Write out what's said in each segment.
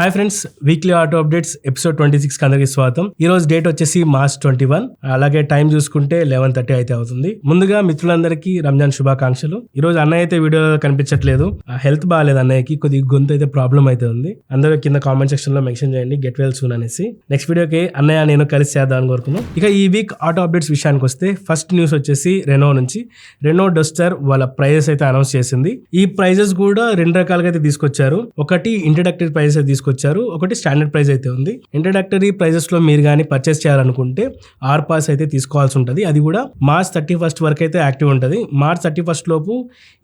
Hi friends, weekly auto updates episode 26 కి అందరికీ స్వాగతం. ఈ రోజు డేట్ వచ్చేసి మార్చ్ 21. అలాగే టైం చూసుకుంటే 11:30 అయితే అవుతుంది. ముందుగా మిత్రులందరికీ రంజాన్ శుభాకాంక్షలు. ఈ రోజు అన్నయ్య అయితే వీడియోలో కనిపించట్లేదు. హెల్త్ బాగాలేదు అన్నయ్యకి, కొద్దిగా గొంతు అయితే ప్రాబ్లం అయితే ఉంది. అందరూ కింద కామెంట్ సెక్షన్ లో మెన్షన్ చేయండి గెట్ వెల్ సూన్ అనేసి. నెక్స్ట్ వీడియోకి అన్నయ్య నేను కలిసి చేద్దాం అని కోరుకున్నాం. ఇక ఈ వీక్ ఆటో అప్డేట్స్ విషయానికి వస్తే ఫస్ట్ న్యూస్ వచ్చేసి రెనో నుంచి. రెనో డస్టర్ వాళ్ళ ప్రైజెస్ అయితే అనౌన్స్ చేసింది. ఈ ప్రైజెస్ కూడా రెండు రకాలుగా అయితే తీసుకొచ్చారు. ఒకటి ఇంట్రడక్టరీ ప్రైజెస్ అయితే తీసుకొచ్చారు, ఒకటి స్టాండర్డ్ ప్రైస్ అయితే ఉంది. ఇంట్రడక్టరీ ప్రైజెస్ లో మీరు కానీ పర్చేస్ చేయాలనుకుంటే ఆర్ పాస్ అయితే తీసుకోవాల్సి ఉంటుంది. అది కూడా మార్చ్ 31 వరకు అయితే యాక్టివ్ ఉంటుంది. మార్చ్ 31 లోపు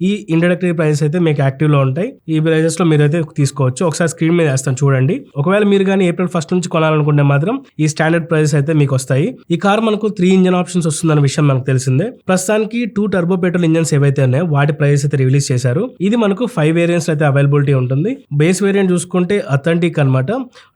ఈ ఇంట్రడక్టరీ ప్రైజెస్ అయితే మీకు యాక్టివ్ లో ఉంటాయి. ఈ ప్రైజెస్ లో మీరు అయితే తీసుకోవచ్చు. ఒకసారి స్క్రీన్ మీద వేస్తాను చూడండి. ఒకవేళ మీరు కానీ ఏప్రిల్ 1 నుంచి కొనాలనుకుంటే మాత్రం ఈ స్టాండర్డ్ ప్రైజెస్ అయితే మీకు వస్తాయి. ఈ కార్ మనకు 3 ఇంజన్ ఆప్షన్స్ వస్తుందన్న విషయం మనకు తెలిసిందే. ప్రస్తుతానికి 2 టర్బో పెట్రోల్ ఇంజన్స్ ఏవైతే ఉన్నాయో వాటి ప్రైస్ అయితే రిలీజ్ చేశారు. ఇది మనకు 5 వేరియంట్స్ అయితే అవైలబిలిటీ ఉంటుంది. బేస్ వేరియంట్ చూసుకుంటే అథెంటిక్ అన్నమాట.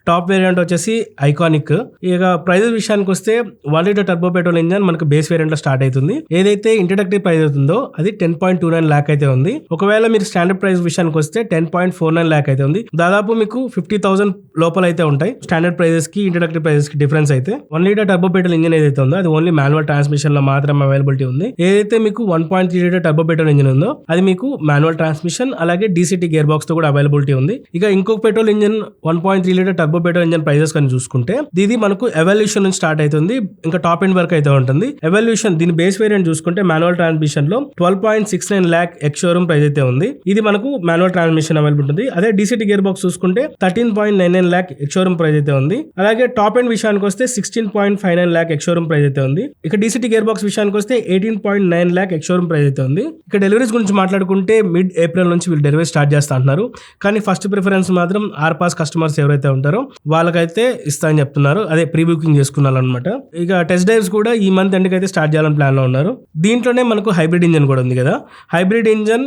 టాప్ వేరియంట్ వచ్చేసి ఐకానిక్. ఇక ప్రైజెస్ విషయానికి వస్తే 1 లీటర్ టర్బో పెట్రోల్ ఇంజన్ మనకు బేస్ వేరియంట్ లో స్టార్ట్ అవుతుంది. ఏదైతే ఇంట్రడక్టరీ ప్రైస్ అవుతుందో అది 10.29 లాక్ అయితే ఉంది. ఒకవేళ మీరు స్టాండర్డ్ ప్రైస్ విషయానికి వస్తే 10.49 లాక్ అయితే ఉంది. దాదాపు మీకు 50,000 లోపల అయితే ఉంటాయి స్టాండర్డ్ ప్రైజెస్ కి ఇంట్రడక్టరీ ప్రైజెస్ కి డిఫరెన్స్ అయితే. 1 లీటర్ టర్బో పెట్రోల్ ఇంజన్ ఏదైతే ఉందో అది ఓన్లీ మాన్యువల్ ట్రాన్స్మిషన్ లో మాత్రమే అవైలబిలిటీ ఉంది. ఏదైతే మీకు 1.3 లీటర్ టర్బో పెట్రోల్ ఇంజన్ ఉందో అది మీకు మాన్యువల్ ట్రాన్స్మిషన్ అలాగే డీసీటీ గేర్ బాక్స్ తో కూడా అవైలబిలిటీ ఉంది. ఇక ఇంకొక petrol engine 1.3 litre turbo petrol engine prices కానీ చూసుకుంటే ఇది మనకు ఎవల్యూషన్ నుంచి స్టార్ట్ అవుతుంది, ఇంకా టాప్ ఎండ్ వరకు అయితే ఉంటుంది. ఎవల్యూషన్ దీని బేస్ వేరియంట్ చూసుకుంటే మాన్యువల్ ట్రాన్స్మిషన్ లో 12.69 లాక్ ఎక్స్ షోరూమ్ ప్రైస్ అయితే ఉంది. ఇది మనకు మాన్యువల్ ట్రాన్స్మిషన్ అవైలబుల్ ఉంటుంది. అదే డీసీటీ గేర్ బాక్స్ చూసుకుంటే 13.99 లాక్ ఎక్స్ షోరూమ్ ప్రైస్ అయితే ఉంది. అలాగే టాప్ ఎండ్ విషయానికి వస్తే 16.59 లాక్ ఎక్స్ షోరూమ్ ప్రైస్ అయితే ఉంది. ఇక డీసీటీ గేర్ బాక్స్ విషయానికి వస్తే 18.9 లాక్ ఎక్స్ షోరూమ్ ప్రైస్ అయితే ఉంది. ఇక డెలివరీస్ గురించి మాట్లాడుకుంటే మిడ్ ఏప్రిల్ నుంచి వీళ్ళు డెలివరీ స్టార్ట్ చేస్తా అంటున్నారు. కానీ ఫస్ట్ ప్రిఫరెన్స్ మాత్రం ఆర్ పాస్ కస్టమర్స్ ఎవరైతే ఉంటారో వాళ్ళకైతే ఇస్తా అని చెప్తున్నారు. అదే ప్రీ బుకింగ్ చేసుకున్నారనమాట. ఇక టెస్ట్ డ్రైవ్స్ కూడా ఈ మంత్ ఎండ్కి అయితే స్టార్ట్ చేయాలని ప్లాన్ లో ఉన్నారు. దీంట్లోనే మనకు హైబ్రిడ్ ఇంజన్ కూడా ఉంది కదా. హైబ్రిడ్ ఇంజన్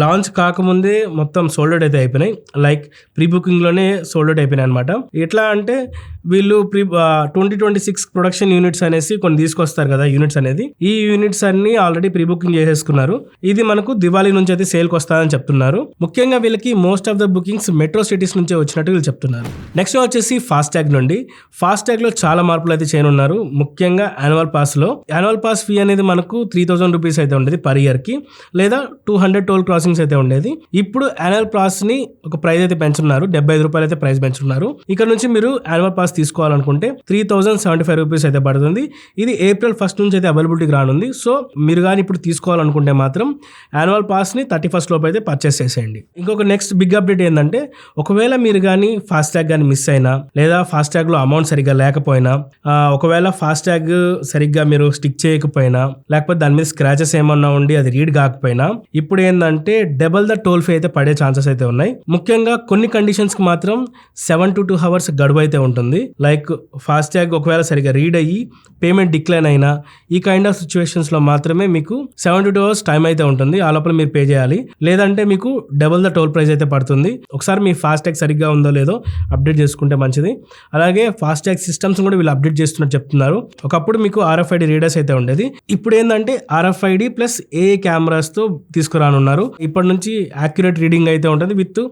లాంచ్ కాకముందే మొత్తం సోల్డ్ అవుట్ అయితే అయిపోయినాయి. లైక్ ప్రీ బుకింగ్ లోనే సోల్డ్ అవుట్ అయిపోయినాయి అనమాట. ఎట్లా అంటే వీళ్ళు 2026 ప్రొడక్షన్ యూనిట్స్ అనేసి కొన్ని తీసుకొస్తారు కదా యూనిట్స్ అనేది. ఈ యూనిట్స్ అన్ని ఆల్రెడీ ప్రీ బుకింగ్ చేసేసుకున్నారు. ఇది మనకు దివాళీ నుంచి అయితే సేల్కి వస్తాయని చెప్తున్నారు. ముఖ్యంగా వీళ్ళకి most of the bookings metro cities నుంచే వచ్చినట్టు వీళ్ళు చెప్తున్నారు. నెక్స్ట్ వచ్చేసి ఫాస్టాగ్ నుండి. ఫాస్టాగ్ లో చాలా మార్పులు అయితే చేయనున్నారు. ముఖ్యంగా యాన్యువల్ పాస్ లో యాన్యువల్ పాస్ ఫీ అనేది మనకు 3,000 రూపీస్ అయితే ఉండేది పర్ ఇయర్ కి, లేదా 200 టోల్ క్రాసింగ్స్ అయితే ఉండేది. ఇప్పుడు యాన్యువల్ పాస్ ని ఒక ప్రైస్ అయితే పెంచున్నారు, 75 రూపాయలు అయితే ప్రైస్ పెంచున్నారు. ఇక్కడ నుంచి మీరు యాన్యువల్ పాస్ తీసుకోవాలనుకుంటే 3,075 రూపీస్ అయితే పడుతుంది. ఇది ఏప్రిల్ 1 నుంచి అయితే అవైలబిలిటీకి రానుంది. సో మీరు కానీ ఇప్పుడు తీసుకోవాలనుకుంటే మాత్రం యాన్యువల్ పాస్ ని 31 లోపు అయితే పర్చేస్ చేసేయండి. ఇంకొక నెక్స్ట్ బిగ్ అప్డేట్ ఏంటంటే, ఒకవేళ మీరు కానీ ఫాస్టాగ్ కానీ మిస్ అయినా, లేదా ఫాస్టాగ్ లో అమౌంట్ సరిగ్గా లేకపోయినా, ఒకవేళ ఫాస్టాగ్ సరిగ్గా మీరు స్టిక్ చేయకపోయినా, లేకపోతే దాని మీద స్క్రాచెస్ ఏమన్నా ఉండి అది రీడ్ కాకపోయినా, ఇప్పుడు ఏంటంటే డబుల్ ద టోల్ ఫీ అయితే పడే ఛాన్సెస్ అయితే ఉన్నాయి. ముఖ్యంగా కొన్ని కండిషన్స్ కి మాత్రం 7 to 2 hours గడువు అయితే ఉంటుంది. లైక్ ఫాస్టాగ్ ఒకవేళ సరిగ్గా రీడ్ అయ్యి పేమెంట్ డిక్లైన్ అయినా, ఈ కైండ్ ఆఫ్ సిచ్యువేషన్స్ లో మాత్రమే మీకు 7 to 2 hours టైం అయితే ఉంటుంది. ఆ లోపల మీరు పే చేయాలి, లేదంటే మీకు డబుల్ ద టోల్ ప్రైస్ అయితే పడుతుంది. ఒకసారి మీ ఫాస్టాగ్ సరిగ్గా ఉందో లేదో అప్డేట్ చేసుకుంటే మంచిది. అలాగే ఫాస్టాగ్ సిస్టమ్స్ కూడా వీళ్ళు అప్డేట్ చేస్తున్నట్టు చెప్తున్నారు. ఒకప్పుడు మీకు RFID రీడర్స్ అయితే ఉండేది. ఇప్పుడు ఏంటంటే RFID ప్లస్ AA కెమెరాస్ తో తీసుకురానున్నారు. ఇప్పటి నుంచి యాక్యురేట్ రీడింగ్ అయితే ఉంటుంది, విత్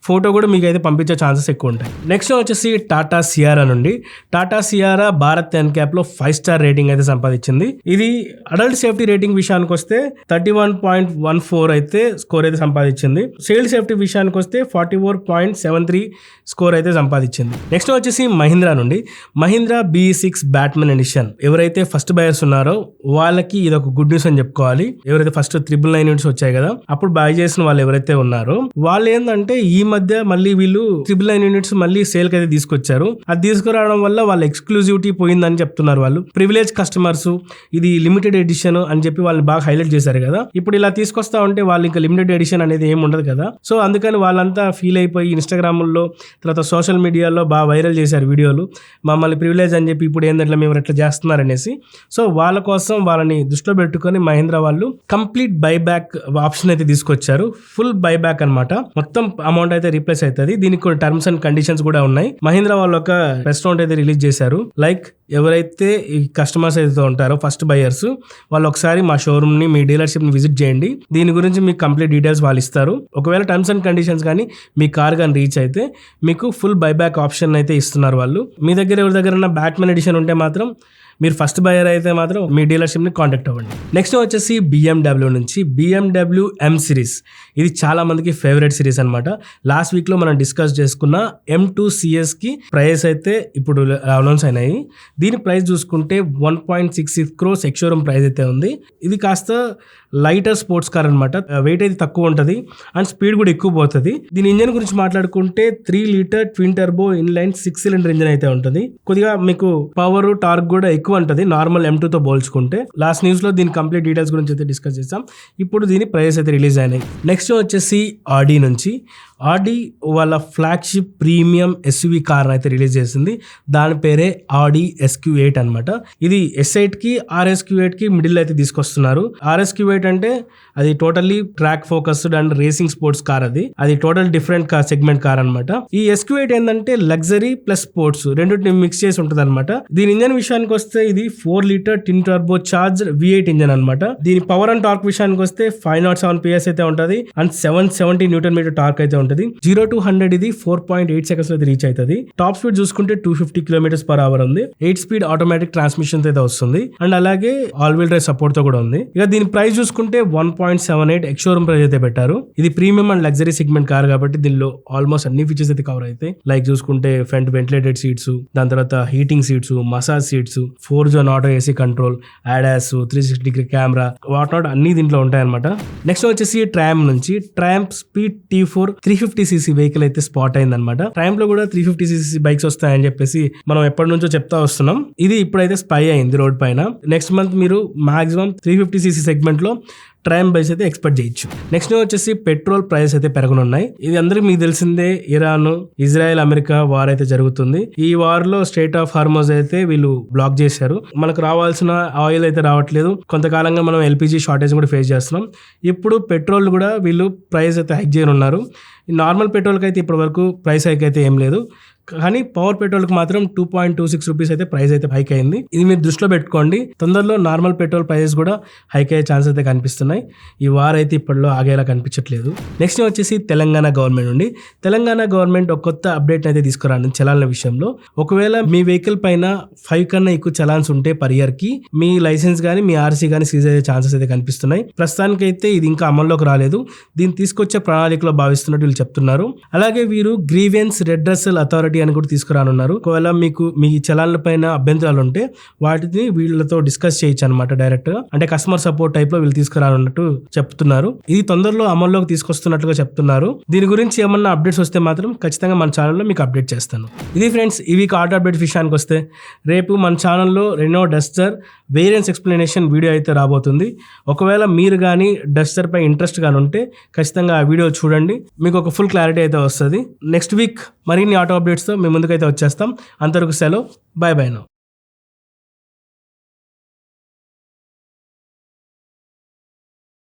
ఫోటో కూడా మీకు అయితే పంపించే ఛాన్సెస్ ఎక్కువ ఉంటాయి. నెక్స్ట్ వచ్చేసి టాటా సియారా నుండి. టాటా సియారా భారత్ NCAP లో 5 స్టార్ రేటింగ్ అయితే సంపాదించింది. ఇది అడల్ట్ సేఫ్టీ రేటింగ్ విషయానికి వస్తే 31.14 అయితే స్కోర్ అయితే సంపాదించింది. చైల్డ్ సేఫ్టీ విషయానికి వస్తే 44.73 స్కోర్ అయితే సంపాదించింది. నెక్స్ట్ వచ్చేసి మహీంద్రా నుండి. Mahindra BE6 Batman edition. ఎవరైతే ఫస్ట్ బయర్స్ ఉన్నారో వాళ్ళకి ఇది ఒక గుడ్ న్యూస్ అని చెప్పుకోవాలి. ఎవరైతే ఫస్ట్ 999 యూనిట్స్ వచ్చాయి కదా, అప్పుడు బై చేసిన వాళ్ళు ఎవరైతే ఉన్నారో వాళ్ళు ఏంటంటే ఈ మధ్య మళ్ళీ వీళ్ళు 999 యూనిట్స్ మళ్ళీ సేల్ కి అయితే తీసుకొచ్చారు. అది తీసుకురావడం వల్ల వాళ్ళ ఎక్స్క్లూజివిటీ పోయిందని చెప్తున్నారు వాళ్ళు. ప్రివిలేజ్ కస్టమర్స్, ఇది లిమిటెడ్ ఎడిషన్ అని చెప్పి వాళ్ళని బాగా హైలైట్ చేశారు కదా. ఇప్పుడు ఇలా తీసుకొస్తా ఉంటే వాళ్ళు ఇంకా లిమిటెడ్ ఎడిషన్ అనేది ఏమి ఉండదు కదా. సో అందుకని వాళ్ళంతా ఫీల్ అయిపోయి ఇన్స్టాగ్రామ్ లో, తర్వాత సోషల్ మీడియాలో బాగా వైరల్ చేశారు వీడియోలు. మమ్మల్ని ప్రివిలేజ్ అని చెప్పి ఇప్పుడు ఏంటంటే మేము ఎట్లా చేస్తున్నారనేసి. సో వాళ్ళ కోసం వాళ్ళని దృష్టిలో పెట్టుకొని మహీంద్రా వాళ్ళు కంప్లీట్ బైబ్యాక్ ఆప్షన్ అయితే తీసుకొచ్చారు. ఫుల్ బైబ్యాక్ అన్నమాట. మొత్తం అమౌంట్ అయితే రీప్లేస్ అవుతుంది. దీనికి కొన్ని టర్మ్స్ అండ్ కండిషన్స్ కూడా ఉన్నాయి. మహీంద్రా వాళ్ళు ఒక రెస్టారెంట్ అయితే రిలీజ్ చేశారు. లైక్ ఎవరైతే ఈ కస్టమర్స్ అయితే ఉంటారో ఫస్ట్ బయర్స్ వాళ్ళు ఒకసారి మా షోరూమ్ని మీ డీలర్షిప్ని విజిట్ చేయండి. దీని గురించి మీకు కంప్లీట్ డీటెయిల్స్ వాళ్ళు ఇస్తారు. ఒకవేళ టర్మ్స్ అండ్ కండిషన్స్ కానీ మీ కార్ కానీ రీచ్ అయితే మీకు ఫుల్ బైబ్యాక్ ఆప్షన్ అయితే ఇస్తున్నారు వాళ్ళు. మీ దగ్గర ఎవరి దగ్గర బ్యాట్మెన్ ఎడిషన్ ఉంటే మాత్రం మీరు ఫస్ట్ బయర్ అయితే మాత్రం మీ డీలర్షిప్ని కాంటాక్ట్ అవ్వండి. నెక్స్ట్ వచ్చేసి BMW నుంచి BMW M సిరీస్. ఇది చాలా మందికి ఫేవరెట్ సిరీస్ అనమాట. లాస్ట్ వీక్లో మనం డిస్కస్ చేసుకున్న M2 CSకి ప్రైస్ అయితే ఇప్పుడు అనౌన్స్ అయినాయి. దీని ప్రైస్ చూసుకుంటే 1.66 crores ఎక్స్-షోరూమ్ ప్రైస్ అయితే ఉంది. ఇది కాస్త లైటర్ స్పోర్ట్స్ కార్ అనమాట. వెయిట్ అయితే తక్కువ ఉంటుంది అండ్ స్పీడ్ కూడా ఎక్కువ పోతుంది. దీని ఇంజన్ గురించి మాట్లాడుకుంటే 3 litre twin turbo inline 6 cylinder engine అయితే ఉంటుంది. కొద్దిగా మీకు పవర్ టార్క్ కూడా ఎక్కువ ఉంటుంది నార్మల్ M2 తో పోల్చుకుంటే. లాస్ట్ న్యూస్ లో దీని కంప్లీట్ డీటెయిల్స్ గురించి అయితే డిస్కస్ చేస్తాం. ఇప్పుడు దీని ప్రైస్ అయితే రిలీజ్ అయినాయి. నెక్స్ట్ వచ్చేసి ఆడి నుంచి. ఆడి వాళ్ళ ఫ్లాగ్షిప్ ప్రీమియం SUV కార్ అయితే రిలీజ్ చేసింది. దాని పేరే ఆడి SQ8 అనమాట. ఇది S8కి RSQ8కి మిడిల్ అయితే తీసుకొస్తున్నారు. RSQ8 అంటే అది totally track focused and racing sports car. అది total different car segment car అనమాట. ఈ SQ8 ఏంటంటే లగ్జరీ ప్లస్ స్పోర్ట్స్ రెండింటిని మిక్స్ చేసి ఉంటుంది అనమాట. దీని ఇంజన్ విషయానికి వస్తే ఇది 4 litre twin turbo charge V8 engine అనమాట. దీని పవర్ అండ్ టార్క్ విషయానికి వస్తే 507 PS అయితే ఉంటుంది అండ్ 770 Nm టార్క్ అయితే ఉంటుంది. 0 to 100 ఇది 4.8 seconds లో రీచ్ అవుతుంది. టాప్ స్పీడ్ చూసుకుంటే 250 km/h ఉంది. 8 స్పీడ్ ఆటోమేటిక్ ట్రాన్స్మిషన్ అయితే వస్తుంది అండ్ అలాగే ఆల్ వీల్ డ్రైవ్ సపోర్ట్ తో కూడా ఉంది. ఇక దీని ప్రైస్ చూసుకుంటే 1.78 ఎక్స్-షోరూమ్ ప్రైస్ అయితే పెట్టారు. ఇది premium and luxury segment car కాబట్టి దీనిలో ఆల్మోస్ట్ అన్ని ఫీచర్స్ అయితే కవర్ అయితే. లైక్ చూసుకుంటే ఫ్రంట్ వెంటిలేటెడ్ సీట్స్, దాని తర్వాత heating seats, massage seats, 4 zone auto AC control, ADAS, 360 camera, what not అన్ని దీంట్లో ఉంటాయన్నమాట. నెక్స్ట్ వచ్చేసి ట్రామ్ నుంచి. Tram speed T4 350cc vehicle అయితే స్పాట్ అయిందనమాట. ట్రామ్ లో కూడా 350cc బైక్స్ వస్తాయని చెప్పేసి మనం ఎప్పటి నుంచో చెప్తా వస్తున్నాం. ఇది ఇప్పుడైతే స్పై అయింది రోడ్ పైన. నెక్స్ట్ మంత్ మీరు మాక్సిమం 350cc సెగ్మెంట్ లో ట్రామ్ బైక్స్ అయితే ఎక్స్పెక్ట్ చేయొచ్చు. నెక్స్ట్ వచ్చేసి పెట్రోల్ ప్రైస్ అయితే పెరగనున్నాయి. ఇది అందరికి మీకు తెలిసిందే, ఇరాన్, ఇజ్రాయెల్, అమెరికా వార్ అయితే జరుగుతుంది. ఈ వార్ లో స్ట్రెయిట్ ఆఫ్ హార్మోజ్ అయితే వీళ్ళు బ్లాక్ చేశారు. మనకు రావాల్సిన ఆయిల్ అయితే రావట్లేదు. కొంతకాలంగా మనం LPG షార్టేజ్ కూడా ఫేస్ చేస్తున్నాం. ఇప్పుడు పెట్రోల్ కూడా వీళ్ళు ప్రైస్ అయితే హైక్ చేయనున్నారు. నార్మల్ పెట్రోల్కి అయితే ఇప్పటి వరకు ప్రైస్ హైక్ అయితే ఏం లేదు. కానీ పవర్ పెట్రోల్కి మాత్రం 2.26 రూపీస్ అయితే ప్రైస్ అయితే హైక్ అయింది. ఇది మీరు దృష్టిలో పెట్టుకోండి. తొందరలో నార్మల్ పెట్రోల్ ప్రైసెస్ కూడా హైక్ అయ్యే ఛాన్స్ అయితే కనిపిస్తున్నాయి. ఈ వార్ అయితే ఇప్పట్లో ఆగేలా కనిపించట్లేదు. నెక్స్ట్ వచ్చేసి తెలంగాణ గవర్నమెంట్ నుండి. తెలంగాణ గవర్నమెంట్ ఒక కొత్త అప్డేట్ అయితే తీసుకురాండి చలాన్ల విషయంలో. ఒకవేళ మీ వెహికల్ పైన 5 కన్నా ఎక్కువ చలాన్స్ ఉంటే పర్ ఇయర్ కి మీ లైసెన్స్ కానీ మీ RC కానీ సీజ్ అయ్యే ఛాన్సెస్ అయితే కనిపిస్తున్నాయి. ప్రస్తుతానికైతే ఇది ఇంకా అమల్లోకి రాలేదు. దీన్ని తీసుకొచ్చే ప్రణాళికలో భావిస్తున్నట్టు వీళ్ళు చెప్తున్నారు. అలాగే వీరు గ్రీవెన్స్ రెడ్రెసల్ అథారిటీ అని కూడా తీసుకురానున్నారు. ఒకవేళ మీకు మీ చలాన్ల పైన అభ్యంతరాలు ఉంటే వాటిని వీళ్ళతో డిస్కస్ చేయొచ్చు అనమాట డైరెక్ట్ గా. అంటే కస్టమర్ సపోర్ట్ టైప్ లో వీళ్ళు తీసుకురానున్నట్టు చెప్తున్నారు. ఇది తొందరలో అమల్లోకి తీసుకొస్తున్నట్టుగా చెప్తున్నారు. దీని గురించి ఏమన్నా అప్డేట్స్ వస్తే మాత్రం ఖచ్చితంగా మన ఛానల్లో మీకు అప్డేట్ చేస్తాను. ఇది ఫ్రెండ్స్ ఈ వీక్ ఆటో అప్డేట్ విషయానికి వస్తే రేపు మన ఛానల్లో Renault Duster variants explanation video అయితే రాబోతుంది. ఒకవేళ మీరు కానీ డస్టర్ పై ఇంట్రెస్ట్ కానీ ఉంటే ఖచ్చితంగా ఆ వీడియో చూడండి. మీకు ఒక ఫుల్ క్లారిటీ అయితే వస్తుంది. నెక్స్ట్ వీక్ మరిన్ని ఆటో అప్డేట్స్తో మీ ముందుకైతే వచ్చేస్తాం. అంతవరకు సెలవు. By by now.